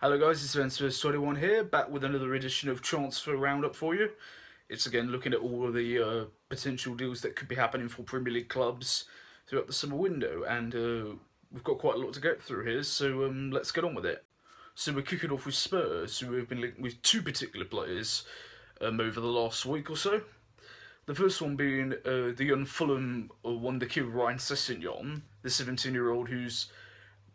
Hello guys, it's Spurs 21 here, back with another edition of Transfer Roundup for you. It's again looking at all of the potential deals that could be happening for Premier League clubs throughout the summer window, and we've got quite a lot to get through here, so let's get on with it. So we're kicking off with Spurs, who have been linked with two particular players over the last week or so. The first one being the young Fulham wonder kid Ryan Sessegnon, the 17-year-old who's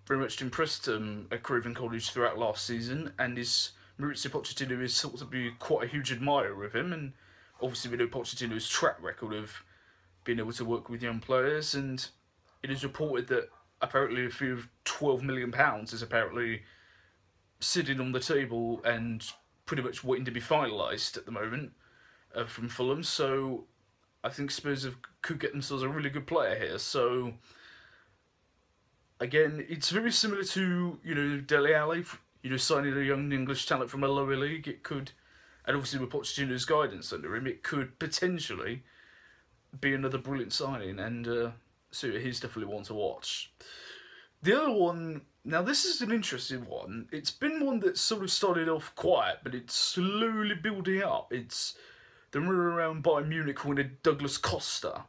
very much impressed at Craven Cottage throughout last season, and his Maurizio Pochettino is thought to be quite a huge admirer of him, and obviously we know Pochettino's track record of being able to work with young players, and it is reported that apparently a fee of £12 million is apparently sitting on the table and pretty much waiting to be finalised at the moment from Fulham, so I think Spurs could get themselves a really good player here. So again, it's very similar to, Dele Alli, signing a young English talent from a lower league. It could, and obviously with Pochettino's guidance under him, it could potentially be another brilliant signing, and so he's definitely one to watch. The other one, now this is an interesting one. It's been one that sort of started off quiet, but it's slowly building up. It's the rumour around Bayern Munich winning Douglas Costa.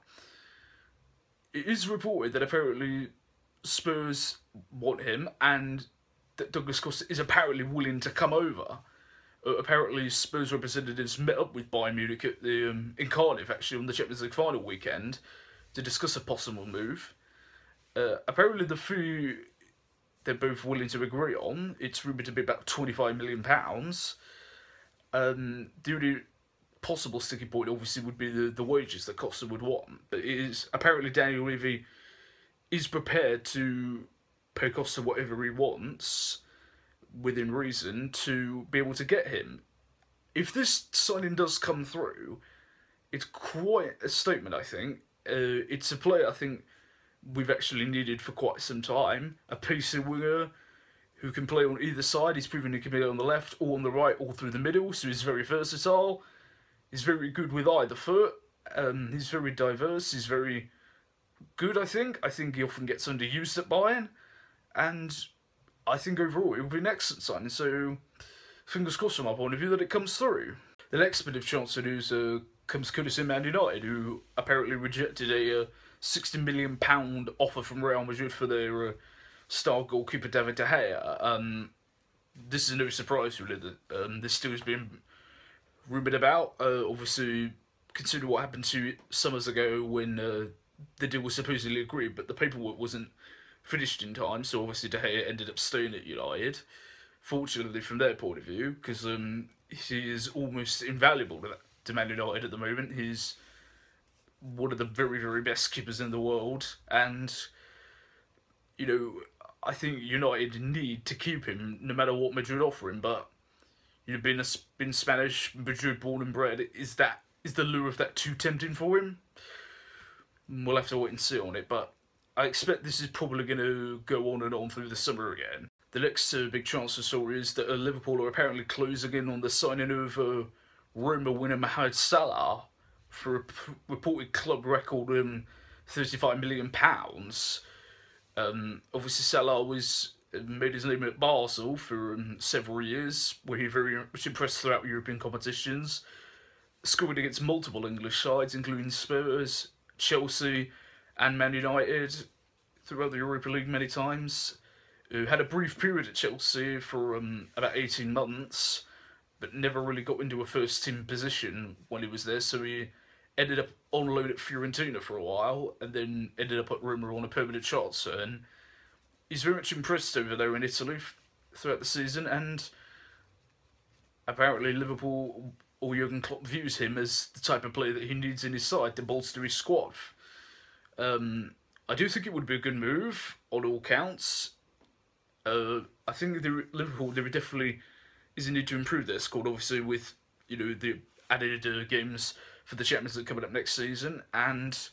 It is reported that apparently Spurs want him, and that Douglas Costa is apparently willing to come over. Apparently, Spurs representatives met up with Bayern Munich at in Cardiff, actually, on the Champions League final weekend to discuss a possible move. Apparently, the fee they're both willing to agree on, it's rumoured to be about £25 million. The only possible sticking point, obviously, would be the wages that Costa would want. But it is apparently Daniel Levy is prepared to pay Costa whatever he wants, within reason, to be able to get him. If this signing does come through, it's quite a statement, I think. It's a player I think we've actually needed for quite some time. A pacey winger who can play on either side. He's proven he can play on the left, or on the right, or through the middle, so he's very versatile. He's very good with either foot. He's very diverse. He's very good, I think. I think he often gets underused at Bayern, and I think overall it will be an excellent signing, so fingers crossed from my point of view that it comes through. The next bit of transfer news comes courtesy of Man United, who apparently rejected a £60 million offer from Real Madrid for their star goalkeeper David De Gea. This is no surprise really that this still has been rumoured about. Obviously, consider what happened 2 summers ago when the deal was supposedly agreed, but the paperwork wasn't finished in time, so obviously De Gea ended up staying at United. Fortunately, from their point of view, because he is almost invaluable to Man United at the moment. He's one of the very, very best keepers in the world, and I think United need to keep him no matter what Madrid offer him. But being Spanish, Madrid born and bred, is the lure of that too tempting for him? We'll have to wait and see on it, but I expect this is probably going to go on and on through the summer again. The next big transfer story is that Liverpool are apparently closing in on the signing of Roma winner Mohamed Salah for a reported club record £35 million. Obviously Salah made his name at Basel for several years, where he very much impressed throughout European competitions, scored against multiple English sides, including Spurs, Chelsea and Man United throughout the Europa League many times. Had a brief period at Chelsea for about 18 months, but never really got into a first team position when he was there, so he ended up on loan at Fiorentina for a while, and then ended up at Roma on a permanent transfer, and he's very much impressed over there in Italy throughout the season, and apparently Liverpool or Jurgen Klopp views him as the type of player that he needs in his side to bolster his squad. I do think it would be a good move on all counts. I think Liverpool, there definitely is a need to improve their squad, obviously with the added games for the Champions League coming up next season, and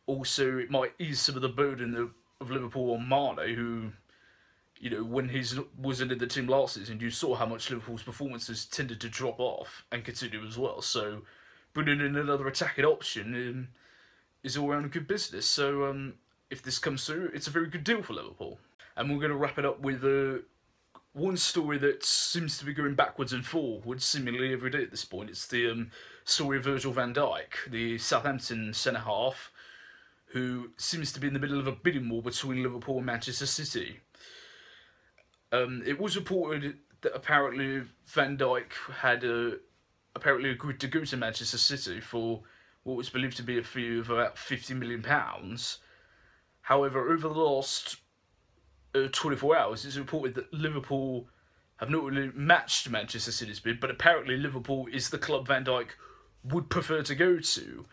also it might ease some of the burden of Liverpool on Mane, who when he wasn't in the team last season, you saw how much Liverpool's performances tended to drop off and continue as well. So bringing in another attacking option is all around a good business. So if this comes through, it's a very good deal for Liverpool. And we're going to wrap it up with one story that seems to be going backwards and forwards seemingly every day at this point. It's the story of Virgil van Dijk, the Southampton centre-half, who seems to be in the middle of a bidding war between Liverpool and Manchester City. It was reported that apparently Van Dijk had apparently agreed to go to Manchester City for what was believed to be a fee of about £50 million. However, over the last 24 hours, it's reported that Liverpool have not really matched Manchester City's bid, but apparently Liverpool is the club Van Dijk would prefer to go to.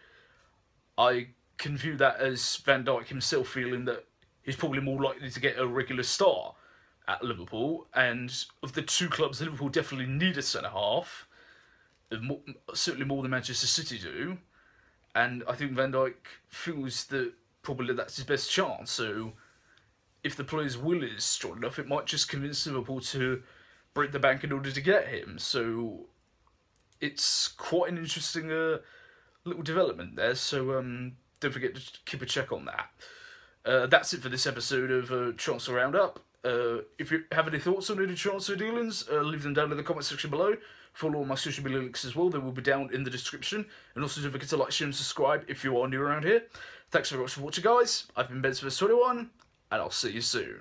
I can view that as Van Dijk himself feeling that he's probably more likely to get a regular start at Liverpool, and of the two clubs, Liverpool definitely need a centre-half, certainly more than Manchester City do, and I think Van Dijk feels that probably that's his best chance, so if the player's will is strong enough, it might just convince Liverpool to break the bank in order to get him. So it's quite an interesting little development there. So don't forget to keep a check on that. That's it for this episode of Transfer Roundup. If you have any thoughts on any transfer dealings, leave them down in the comment section below. Follow all my social media links as well. They will be down in the description. And also don't forget to like, share and subscribe if you are new around here. Thanks very much for watching, guys. I've been Ben Spurs 21. And I'll see you soon.